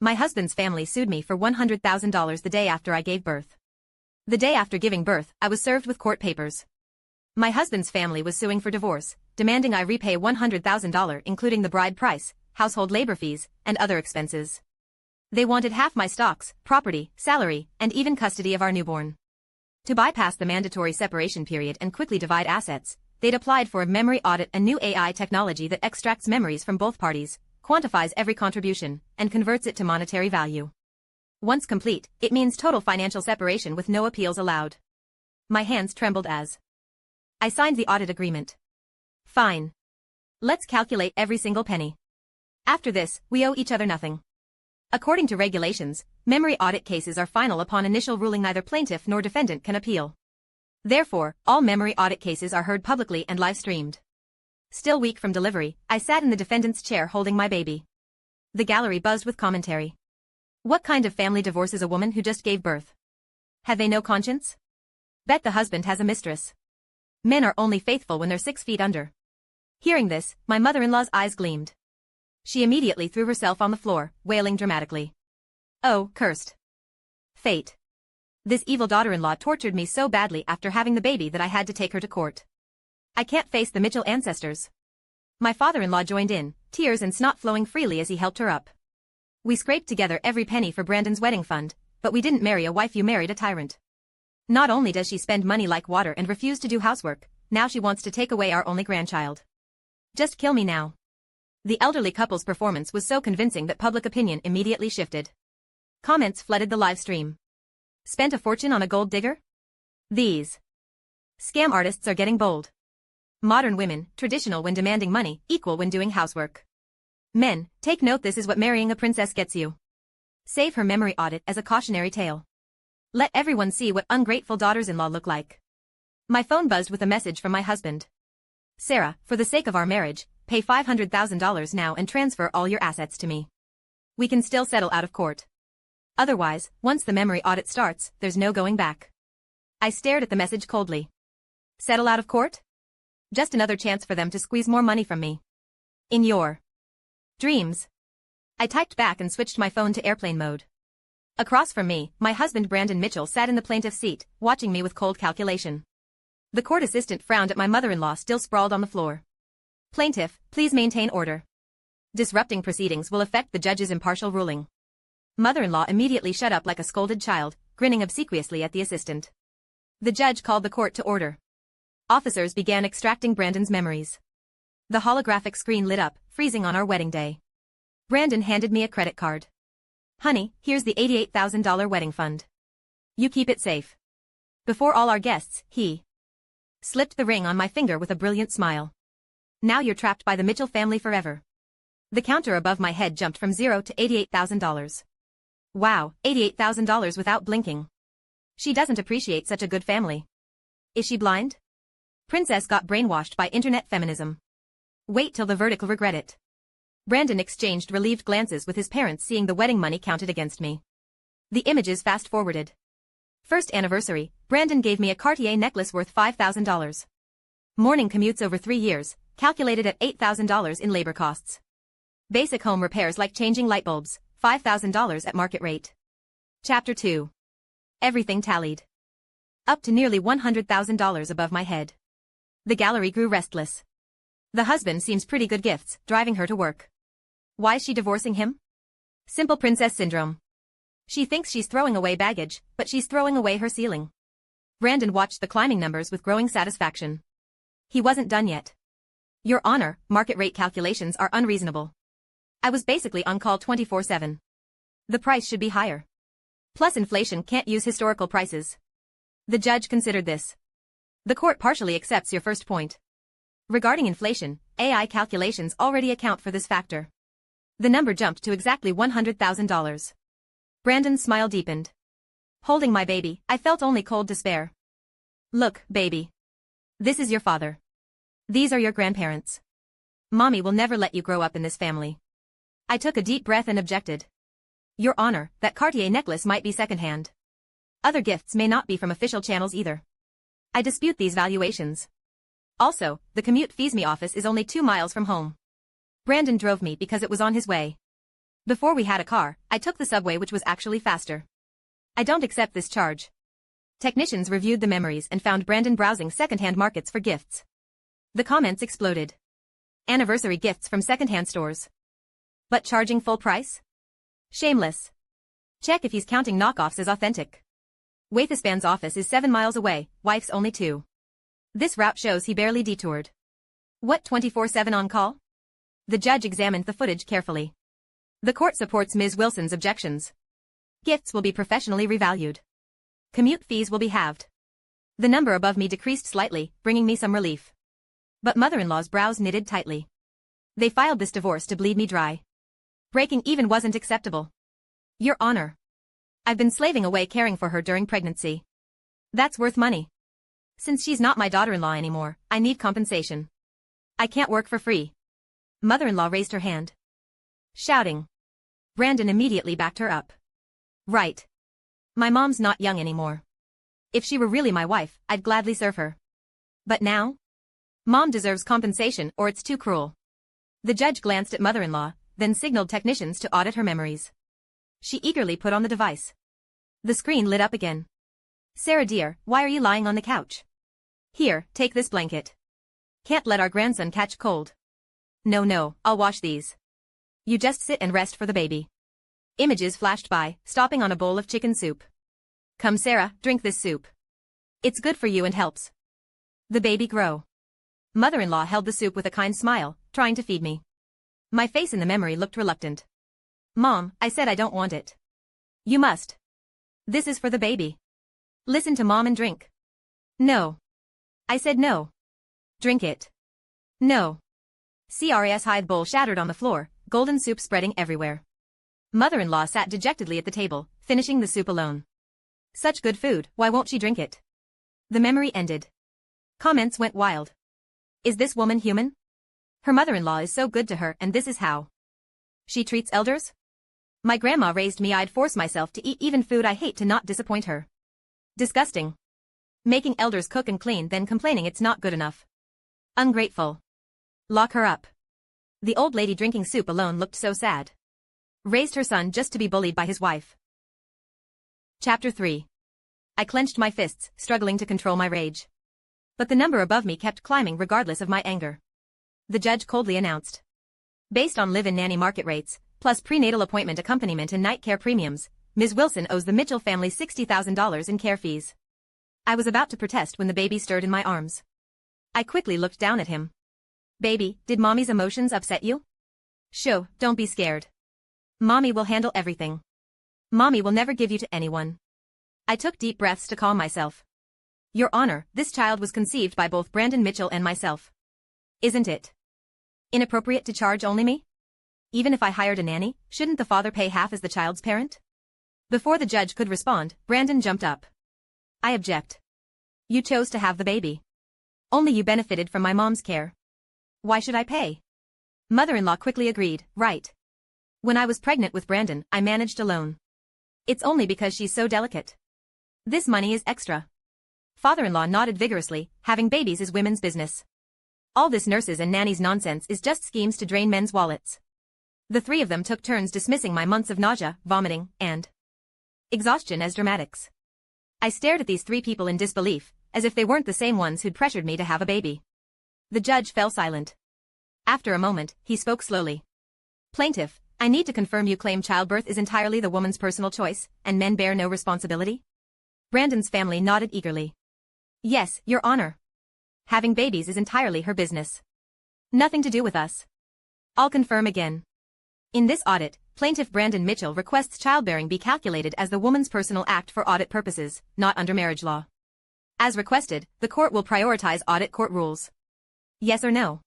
My husband's family sued me for $100,000 the day after I gave birth. The day after giving birth, I was served with court papers. My husband's family was suing for divorce, demanding I repay $100,000 including the bride price, household labor fees, and other expenses. They wanted half my stocks, property, salary, and even custody of our newborn. To bypass the mandatory separation period and quickly divide assets, they'd applied for a memory audit, a new AI technology that extracts memories from both parties, quantifies every contribution, and converts it to monetary value. Once complete, it means total financial separation with no appeals allowed. My hands trembled as I signed the audit agreement. Fine. Let's calculate every single penny. After this, we owe each other nothing. According to regulations, memory audit cases are final upon initial ruling. Neither plaintiff nor defendant can appeal. Therefore, all memory audit cases are heard publicly and live-streamed. Still weak from delivery, I sat in the defendant's chair holding my baby. The gallery buzzed with commentary. What kind of family divorces a woman who just gave birth? Have they no conscience? Bet the husband has a mistress. Men are only faithful when they're 6 feet under. Hearing this, my mother-in-law's eyes gleamed. She immediately threw herself on the floor, wailing dramatically. Oh, cursed fate. This evil daughter-in-law tortured me so badly after having the baby that I had to take her to court. I can't face the Mitchell ancestors. My father-in-law joined in, tears and snot flowing freely as he helped her up. We scraped together every penny for Brandon's wedding fund, but we didn't marry a wife, you married a tyrant. Not only does she spend money like water and refuse to do housework, now she wants to take away our only grandchild. Just kill me now. The elderly couple's performance was so convincing that public opinion immediately shifted. Comments flooded the live stream. Spent a fortune on a gold digger? These scam artists are getting bold. Modern women, traditional when demanding money, equal when doing housework. Men, take note, this is what marrying a princess gets you. Save her memory audit as a cautionary tale. Let everyone see what ungrateful daughters-in-law look like. My phone buzzed with a message from my husband. Sarah, for the sake of our marriage, pay $500,000 now and transfer all your assets to me. We can still settle out of court. Otherwise, once the memory audit starts, there's no going back. I stared at the message coldly. Settle out of court? Just another chance for them to squeeze more money from me. In your dreams. I typed back and switched my phone to airplane mode. Across from me, my husband Brandon Mitchell sat in the plaintiff's seat, watching me with cold calculation. The court assistant frowned at my mother-in-law still sprawled on the floor. Plaintiff, please maintain order. Disrupting proceedings will affect the judge's impartial ruling. Mother-in-law immediately shut up like a scolded child, grinning obsequiously at the assistant. The judge called the court to order. Officers began extracting Brandon's memories. The holographic screen lit up, freezing on our wedding day. Brandon handed me a credit card. Honey, here's the $88,000 wedding fund. You keep it safe. Before all our guests, he slipped the ring on my finger with a brilliant smile. Now you're trapped by the Mitchell family forever. The counter above my head jumped from $0 to $88,000. Wow, $88,000 without blinking. She doesn't appreciate such a good family. Is she blind? Princess got brainwashed by internet feminism. Wait till the verdict, will regret it. Brandon exchanged relieved glances with his parents seeing the wedding money counted against me. The images fast-forwarded. First anniversary, Brandon gave me a Cartier necklace worth $5,000. Morning commutes over 3 years, calculated at $8,000 in labor costs. Basic home repairs like changing light bulbs, $5,000 at market rate. Chapter 2. Everything tallied. Up to nearly $100,000 above my head. The gallery grew restless. The husband seems pretty good gifts, driving her to work. Why's she divorcing him? Simple princess syndrome. She thinks she's throwing away baggage, but she's throwing away her ceiling. Brandon watched the climbing numbers with growing satisfaction. He wasn't done yet. Your Honor, market rate calculations are unreasonable. I was basically on call 24/7. The price should be higher. Plus inflation can't use historical prices. The judge considered this. The court partially accepts your first point. Regarding inflation, AI calculations already account for this factor. The number jumped to exactly $100,000. Brandon's smile deepened. Holding my baby, I felt only cold despair. Look, baby. This is your father. These are your grandparents. Mommy will never let you grow up in this family. I took a deep breath and objected. Your Honor, that Cartier necklace might be secondhand. Other gifts may not be from official channels either. I dispute these valuations. Also, the commute fees me office is only 2 miles from home. Brandon drove me because it was on his way. Before we had a car, I took the subway, which was actually faster. I don't accept this charge. Technicians reviewed the memories and found Brandon browsing secondhand markets for gifts. The comments exploded. Anniversary gifts from secondhand stores. But charging full price? Shameless. Check if he's counting knockoffs as authentic. Waithspan's office is 7 miles away, wife's only 2. This route shows he barely detoured. What, 24/7 on call? The judge examined the footage carefully. The court supports Ms. Wilson's objections. Gifts will be professionally revalued. Commute fees will be halved. The number above me decreased slightly, bringing me some relief. But mother-in-law's brows knitted tightly. They filed this divorce to bleed me dry. Breaking even wasn't acceptable. Your Honor. I've been slaving away caring for her during pregnancy. That's worth money. Since she's not my daughter-in-law anymore, I need compensation. I can't work for free. Mother-in-law raised her hand, shouting. Brandon immediately backed her up. Right. My mom's not young anymore. If she were really my wife, I'd gladly serve her. But now? Mom deserves compensation or it's too cruel. The judge glanced at mother-in-law, then signaled technicians to audit her memories. She eagerly put on the device. The screen lit up again. Sarah dear, why are you lying on the couch? Here, take this blanket. Can't let our grandson catch cold. No, I'll wash these. You just sit and rest for the baby. Images flashed by, stopping on a bowl of chicken soup. Come Sarah, drink this soup. It's good for you and helps the baby grow. Mother-in-law held the soup with a kind smile, trying to feed me. My face in the memory looked reluctant. Mom, I said I don't want it. You must. This is for the baby. Listen to Mom and drink. No. I said no. Drink it. No. CRS hide bowl shattered on the floor, golden soup spreading everywhere. Mother-in-law sat dejectedly at the table, finishing the soup alone. Such good food, why won't she drink it? The memory ended. Comments went wild. Is this woman human? Her mother-in-law is so good to her and this is how she treats elders? My grandma raised me, I'd force myself to eat even food I hate to not disappoint her. Disgusting. Making elders cook and clean then complaining it's not good enough. Ungrateful. Lock her up. The old lady drinking soup alone looked so sad. Raised her son just to be bullied by his wife. Chapter 3. I clenched my fists, struggling to control my rage. But the number above me kept climbing regardless of my anger. The judge coldly announced. Based on live-in nanny market rates, plus prenatal appointment accompaniment and night care premiums, Ms. Wilson owes the Mitchell family $60,000 in care fees. I was about to protest when the baby stirred in my arms. I quickly looked down at him. Baby, did Mommy's emotions upset you? Shoo, don't be scared. Mommy will handle everything. Mommy will never give you to anyone. I took deep breaths to calm myself. Your Honor, this child was conceived by both Brandon Mitchell and myself. Isn't it inappropriate to charge only me? Even if I hired a nanny, shouldn't the father pay half as the child's parent? Before the judge could respond, Brandon jumped up. I object. You chose to have the baby. Only you benefited from my mom's care. Why should I pay? Mother-in-law quickly agreed, right. When I was pregnant with Brandon, I managed alone. It's only because she's so delicate. This money is extra. Father-in-law nodded vigorously, having babies is women's business. All this nurses and nannies nonsense is just schemes to drain men's wallets. The three of them took turns dismissing my months of nausea, vomiting, and exhaustion as dramatics. I stared at these three people in disbelief, as if they weren't the same ones who'd pressured me to have a baby. The judge fell silent. After a moment, he spoke slowly. Plaintiff, I need to confirm you claim childbirth is entirely the woman's personal choice, and men bear no responsibility? Brandon's family nodded eagerly. Yes, Your Honor. Having babies is entirely her business. Nothing to do with us. I'll confirm again. In this audit, Plaintiff Brandon Mitchell requests childbearing be calculated as the woman's personal act for audit purposes, not under marriage law. As requested, the court will prioritize audit court rules. Yes or no?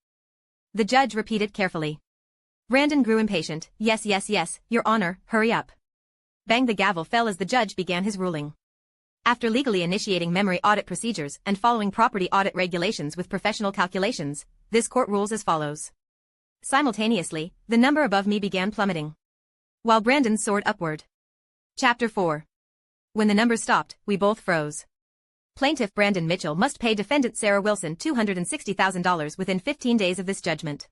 The judge repeated carefully. Brandon grew impatient. Yes, Your Honor, hurry up. Bang, the gavel fell as the judge began his ruling. After legally initiating memory audit procedures and following property audit regulations with professional calculations, this court rules as follows. Simultaneously, the number above me began plummeting, while Brandon soared upward. Chapter 4. When the numbers stopped, we both froze. Plaintiff Brandon Mitchell must pay defendant Sarah Wilson $260,000 within 15 days of this judgment.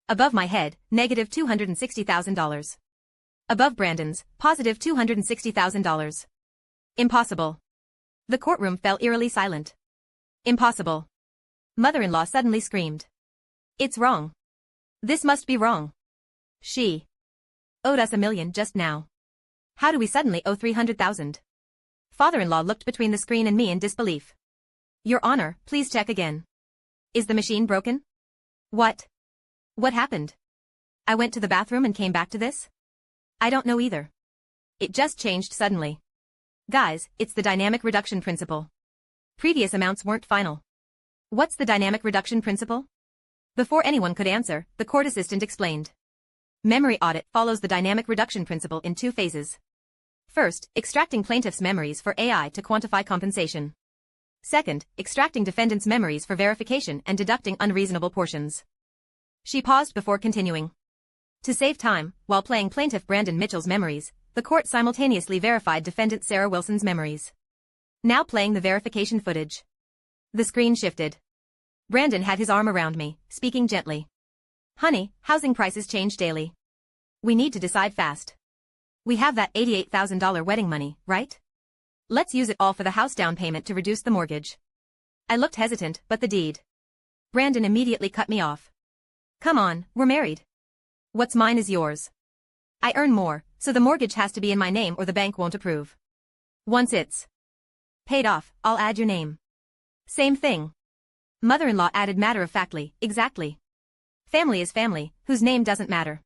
Above my head, negative $260,000. Above Brandon's, positive $260,000. Impossible. The courtroom fell eerily silent. Impossible. Mother-in-law suddenly screamed. It's wrong. This must be wrong. She owed us $1 million just now. How do we suddenly owe $300,000? Father-in-law looked between the screen and me in disbelief. Your Honor, please check again. Is the machine broken? What? What happened? I went to the bathroom and came back to this? I don't know either. It just changed suddenly. Guys, it's the dynamic reduction principle. Previous amounts weren't final. What's the dynamic reduction principle? Before anyone could answer, the court assistant explained. Memory audit follows the dynamic reduction principle in 2 phases. First, extracting plaintiff's memories for AI to quantify compensation. Second, extracting defendant's memories for verification and deducting unreasonable portions. She paused before continuing. To save time, while playing plaintiff Brandon Mitchell's memories, the court simultaneously verified defendant Sarah Wilson's memories. Now playing the verification footage. The screen shifted. Brandon had his arm around me, speaking gently. Honey, housing prices change daily. We need to decide fast. We have that $88,000 wedding money, right? Let's use it all for the house down payment to reduce the mortgage. I looked hesitant, but the deed. Brandon immediately cut me off. Come on, we're married. What's mine is yours. I earn more, so the mortgage has to be in my name or the bank won't approve. Once it's paid off, I'll add your name. Same thing. Mother-in-law added matter-of-factly, exactly. Family is family, whose name doesn't matter.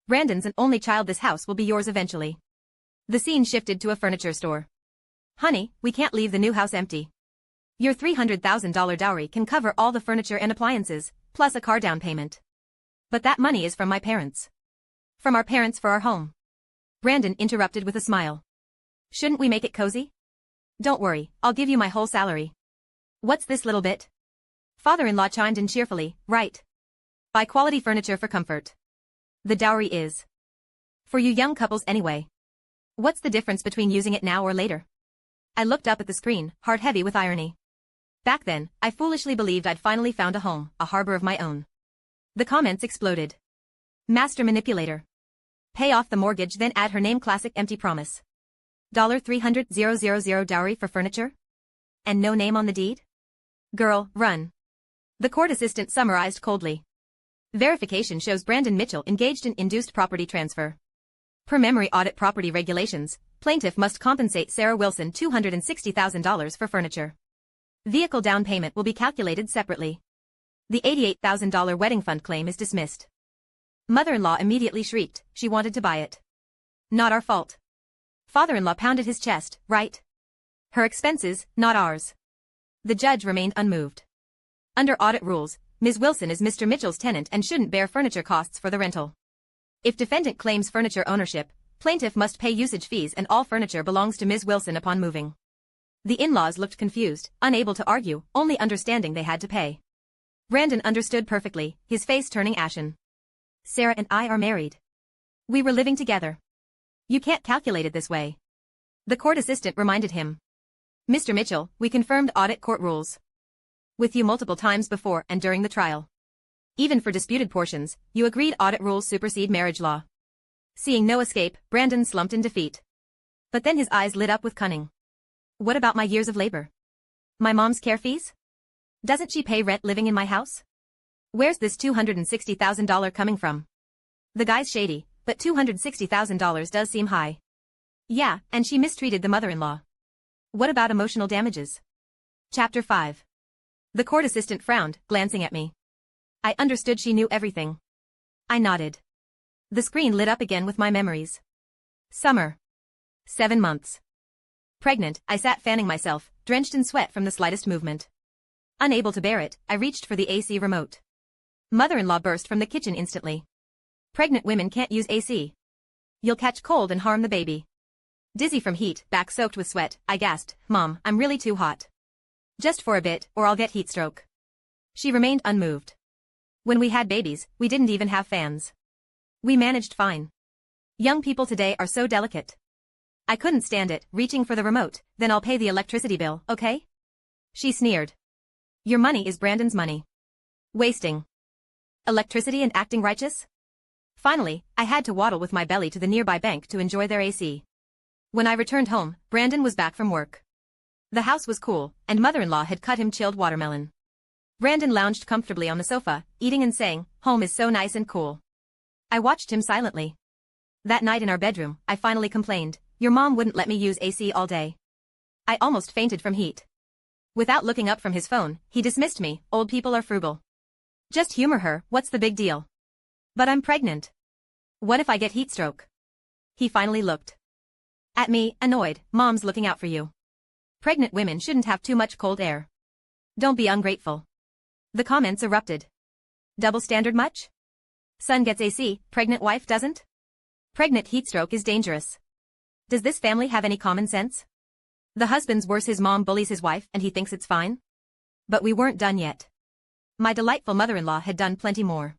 Brandon's an only child, this house will be yours eventually. The scene shifted to a furniture store. Honey, we can't leave the new house empty. Your $300,000 dowry can cover all the furniture and appliances, plus a car down payment. But that money is from my parents. From our parents for our home. Brandon interrupted with a smile. Shouldn't we make it cozy? Don't worry, I'll give you my whole salary. What's this little bit? Father-in-law chimed in cheerfully, right. Buy quality furniture for comfort. The dowry is for you young couples anyway. What's the difference between using it now or later? I looked up at the screen, heart heavy with irony. Back then, I foolishly believed I'd finally found a home, a harbor of my own. The comments exploded. Master manipulator. Pay off the mortgage, then add her name, classic empty promise. $300,000 dowry for furniture? And no name on the deed? Girl, run. The court assistant summarized coldly. Verification shows Brandon Mitchell engaged in induced property transfer. Per memory audit property regulations, plaintiff must compensate Sarah Wilson $260,000 for furniture. Vehicle down payment will be calculated separately. The $88,000 wedding fund claim is dismissed. Mother-in-law immediately shrieked, she wanted to buy it. Not our fault. Father-in-law pounded his chest, right? Her expenses, not ours. The judge remained unmoved. Under audit rules, Ms. Wilson is Mr. Mitchell's tenant and shouldn't bear furniture costs for the rental. If defendant claims furniture ownership, plaintiff must pay usage fees and all furniture belongs to Ms. Wilson upon moving. The in-laws looked confused, unable to argue, only understanding they had to pay. Brandon understood perfectly, his face turning ashen. Sarah and I are married. We were living together. You can't calculate it this way. The court assistant reminded him. Mr. Mitchell, we confirmed audit court rules with you multiple times before and during the trial. Even for disputed portions, you agreed audit rules supersede marriage law. Seeing no escape, Brandon slumped in defeat. But then his eyes lit up with cunning. What about my years of labor? My mom's care fees? Doesn't she pay rent living in my house? Where's this $260,000 coming from? The guy's shady, but $260,000 does seem high. Yeah, and she mistreated the mother-in-law. What about emotional damages? Chapter 5. The court assistant frowned, glancing at me. I understood she knew everything. I nodded. The screen lit up again with my memories. Summer. 7 months. Pregnant, I sat fanning myself, drenched in sweat from the slightest movement. Unable to bear it, I reached for the AC remote. Mother-in-law burst from the kitchen instantly. Pregnant women can't use AC. You'll catch cold and harm the baby. Dizzy from heat, back soaked with sweat, I gasped, Mom, I'm really too hot. Just for a bit, or I'll get heat stroke. She remained unmoved. When we had babies, we didn't even have fans. We managed fine. Young people today are so delicate. I couldn't stand it, reaching for the remote, then I'll pay the electricity bill, okay? She sneered. Your money is Brandon's money. Wasting electricity and acting righteous? Finally, I had to waddle with my belly to the nearby bank to enjoy their AC. When I returned home, Brandon was back from work. The house was cool, and mother-in-law had cut him chilled watermelon. Brandon lounged comfortably on the sofa, eating and saying, "Home is so nice and cool." I watched him silently. That night in our bedroom, I finally complained, "Your mom wouldn't let me use AC all day." I almost fainted from heat. Without looking up from his phone, he dismissed me, "Old people are frugal. Just humor her, what's the big deal?" "But I'm pregnant. What if I get heat stroke?" He finally looked at me, annoyed. "Mom's looking out for you. Pregnant women shouldn't have too much cold air. Don't be ungrateful." The comments erupted. Double standard much? Son gets AC, pregnant wife doesn't? Pregnant heat stroke is dangerous. Does this family have any common sense? The husband's worse, his mom bullies his wife and he thinks it's fine? But we weren't done yet. My delightful mother-in-law had done plenty more.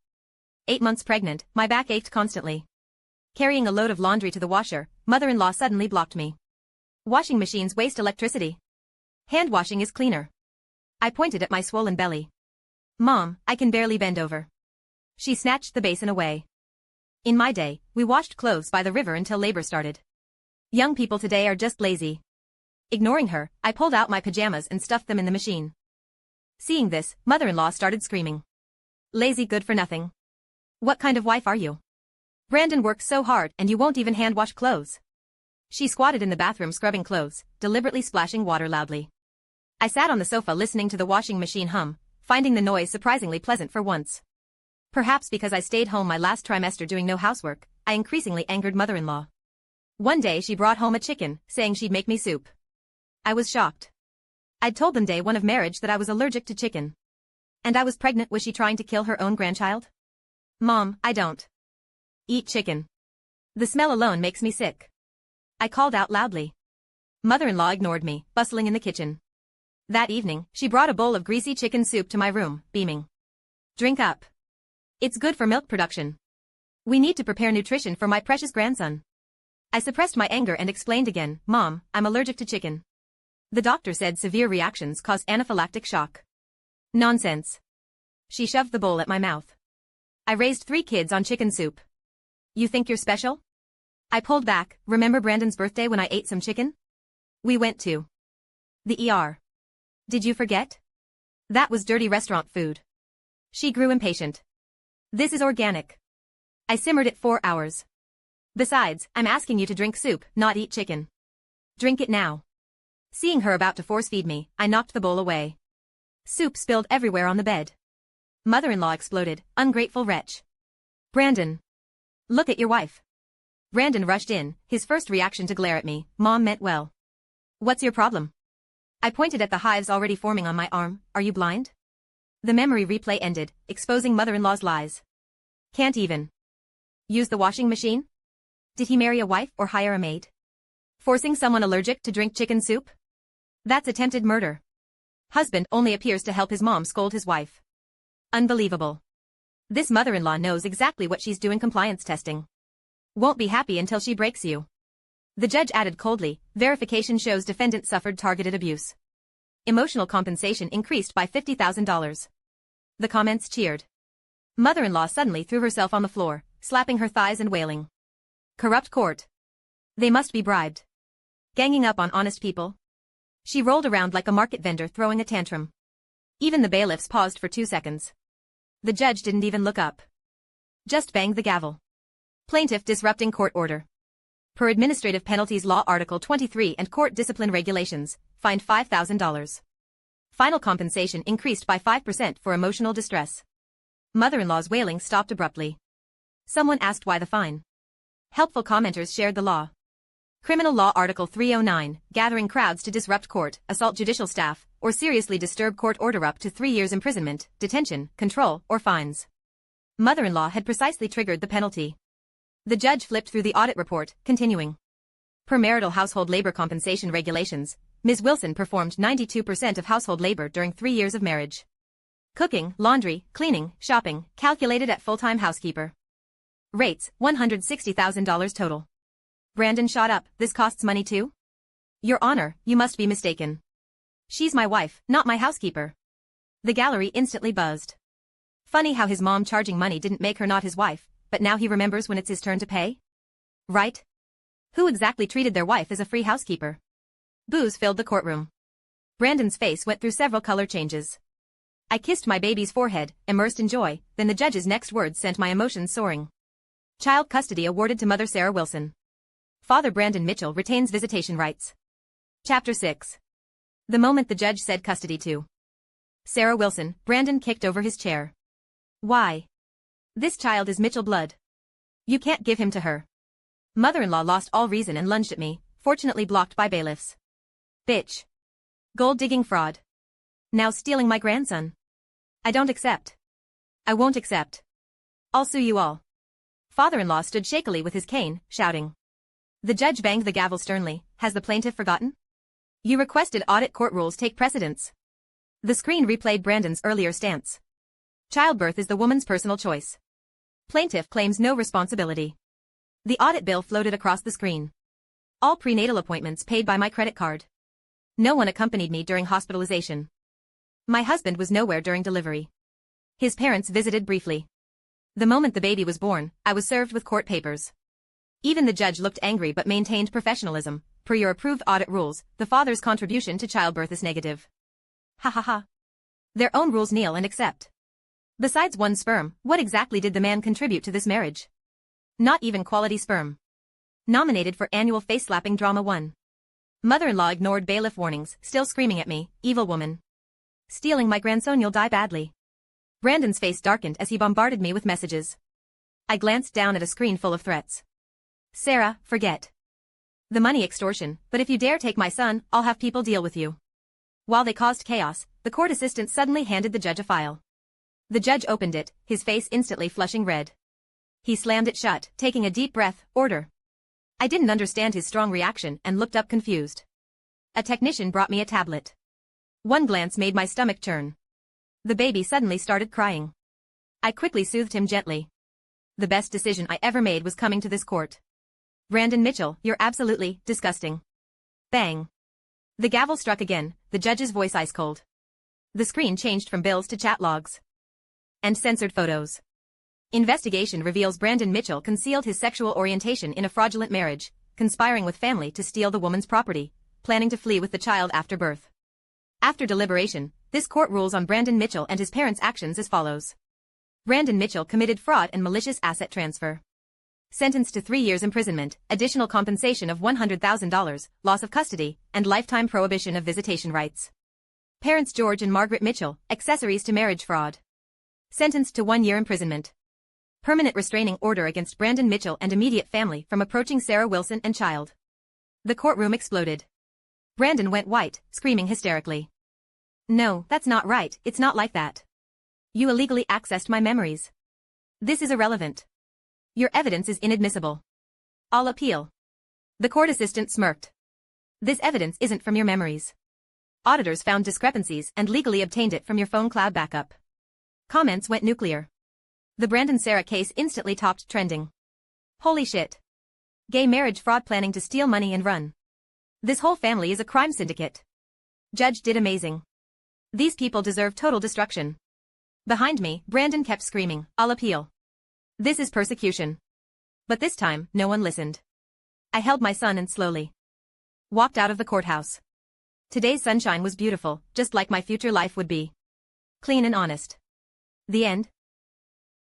8 months pregnant, my back ached constantly. Carrying a load of laundry to the washer, mother-in-law suddenly blocked me. "Washing machines waste electricity. Hand washing is cleaner." I pointed at my swollen belly. "Mom, I can barely bend over." She snatched the basin away. In my day, we washed clothes by the river until labor started. Young people today are just lazy. Ignoring her, I pulled out my pajamas and stuffed them in the machine. Seeing this, mother-in-law started screaming. "Lazy good for nothing. What kind of wife are you? Brandon works so hard and you won't even hand wash clothes." She squatted in the bathroom scrubbing clothes, deliberately splashing water loudly. I sat on the sofa listening to the washing machine hum, finding the noise surprisingly pleasant for once. Perhaps because I stayed home my last trimester doing no housework, I increasingly angered mother-in-law. One day she brought home a chicken, saying she'd make me soup. I was shocked. I'd told them day one of marriage that I was allergic to chicken. And I was pregnant. Was she trying to kill her own grandchild? "Mom, I don't eat chicken. The smell alone makes me sick." I called out loudly. Mother-in-law ignored me, bustling in the kitchen. That evening, she brought a bowl of greasy chicken soup to my room, beaming. "Drink up. It's good for milk production. We need to prepare nutrition for my precious grandson." I suppressed my anger and explained again, "Mom, I'm allergic to chicken. The doctor said severe reactions cause anaphylactic shock." "Nonsense." She shoved the bowl at my mouth. "I raised 3 kids on chicken soup. You think you're special?" I pulled back. "Remember Brandon's birthday when I ate some chicken? We went to the ER. Did you forget? That was dirty restaurant food." She grew impatient. "This is organic. I simmered it 4 hours. Besides, I'm asking you to drink soup, not eat chicken. Drink it now." Seeing her about to force-feed me, I knocked the bowl away. Soup spilled everywhere on the bed. Mother-in-law exploded, "Ungrateful wretch. Brandon. Look at your wife." Brandon rushed in, his first reaction to glare at me. "Mom meant well. What's your problem?" I pointed at the hives already forming on my arm. "Are you blind?" The memory replay ended, exposing mother-in-law's lies. Can't even use the washing machine? Did he marry a wife or hire a maid? Forcing someone allergic to drink chicken soup? That's attempted murder. Husband only appears to help his mom scold his wife. Unbelievable. This mother-in-law knows exactly what she's doing. Compliance testing. Won't be happy until she breaks you. The judge added coldly, "Verification shows defendant suffered targeted abuse. Emotional compensation increased by $50,000. The comments cheered. Mother-in-law suddenly threw herself on the floor, slapping her thighs and wailing. "Corrupt court. They must be bribed. Ganging up on honest people." She rolled around like a market vendor throwing a tantrum. Even the bailiffs paused for 2 seconds. The judge didn't even look up. Just banged the gavel. Plaintiff disrupting court order. Per Administrative Penalties Law Article 23 and Court Discipline Regulations, fined $5,000. Final compensation increased by 5% for emotional distress. Mother-in-law's wailing stopped abruptly. Someone asked why the fine. Helpful commenters shared the law. Criminal Law Article 309, gathering crowds to disrupt court, assault judicial staff, or seriously disturb court order, up to 3 years imprisonment, detention, control, or fines. Mother-in-law had precisely triggered the penalty. The judge flipped through the audit report, continuing. Per marital household labor compensation regulations, Ms. Wilson performed 92% of household labor during 3 years of marriage. Cooking, laundry, cleaning, shopping, calculated at full-time housekeeper. Rates, $160,000 total. Brandon shot up, "This costs money too?" "Your Honor, you must be mistaken. She's my wife, not my housekeeper." The gallery instantly buzzed. Funny how his mom charging money didn't make her not his wife, but now he remembers when it's his turn to pay? Right? Who exactly treated their wife as a free housekeeper? Boos filled the courtroom. Brandon's face went through several color changes. I kissed my baby's forehead, immersed in joy, then the judge's next words sent my emotions soaring. Child custody awarded to Mother Sarah Wilson. Father Brandon Mitchell retains visitation rights. Chapter 6. The moment the judge said custody to Sarah Wilson, Brandon kicked over his chair. Why? This child is Mitchell blood. You can't give him to her. Mother-in-law lost all reason and lunged at me, fortunately blocked by bailiffs. Bitch. Gold-digging fraud. Now stealing my grandson. I don't accept. I won't accept. I'll sue you all. Father-in-law stood shakily with his cane, shouting. The judge banged the gavel sternly. Has the plaintiff forgotten? You requested audit court rules take precedence. The screen replayed Brandon's earlier stance. Childbirth is the woman's personal choice. Plaintiff claims no responsibility. The audit bill floated across the screen. All prenatal appointments paid by my credit card. No one accompanied me during hospitalization. My husband was nowhere during delivery. His parents visited briefly. The moment the baby was born, I was served with court papers. Even the judge looked angry but maintained professionalism. Per your approved audit rules, the father's contribution to childbirth is negative. Ha ha ha. Their own rules kneel and accept. Besides one sperm, what exactly did the man contribute to this marriage? Not even quality sperm. Nominated for annual face-slapping drama 1. Mother-in-law ignored bailiff warnings, still screaming at me, evil woman. Stealing my grandson, you'll die badly. Brandon's face darkened as he bombarded me with messages. I glanced down at a screen full of threats. Sarah, forget the money extortion, but if you dare take my son, I'll have people deal with you. While they caused chaos, the court assistant suddenly handed the judge a file. The judge opened it, his face instantly flushing red. He slammed it shut, taking a deep breath. Order. I didn't understand his strong reaction and looked up confused. A technician brought me a tablet. One glance made my stomach churn. The baby suddenly started crying. I quickly soothed him gently. The best decision I ever made was coming to this court. Brandon Mitchell, you're absolutely disgusting. Bang. The gavel struck again, the judge's voice ice cold. The screen changed from bills to chat logs. And censored photos. Investigation reveals Brandon Mitchell concealed his sexual orientation in a fraudulent marriage, conspiring with family to steal the woman's property, planning to flee with the child after birth. After deliberation, this court rules on Brandon Mitchell and his parents' actions as follows. Brandon Mitchell committed fraud and malicious asset transfer. Sentenced to 3 years imprisonment, additional compensation of $100,000, loss of custody, and lifetime prohibition of visitation rights. Parents George and Margaret Mitchell, accessories to marriage fraud. Sentenced to 1 year imprisonment. Permanent restraining order against Brandon Mitchell and immediate family from approaching Sarah Wilson and child. The courtroom exploded. Brandon went white, screaming hysterically. No, that's not right, it's not like that. You illegally accessed my memories. This is irrelevant. Your evidence is inadmissible. I'll appeal. The court assistant smirked. This evidence isn't from your memories. Auditors found discrepancies and legally obtained it from your phone cloud backup. Comments went nuclear. The Brandon Sarah case instantly topped trending. Holy shit. Gay marriage fraud planning to steal money and run. This whole family is a crime syndicate. Judge did amazing. These people deserve total destruction. Behind me, Brandon kept screaming, I'll appeal. This is persecution. But this time, no one listened. I held my son and slowly walked out of the courthouse. Today's sunshine was beautiful, just like my future life would be. Clean and honest. The end.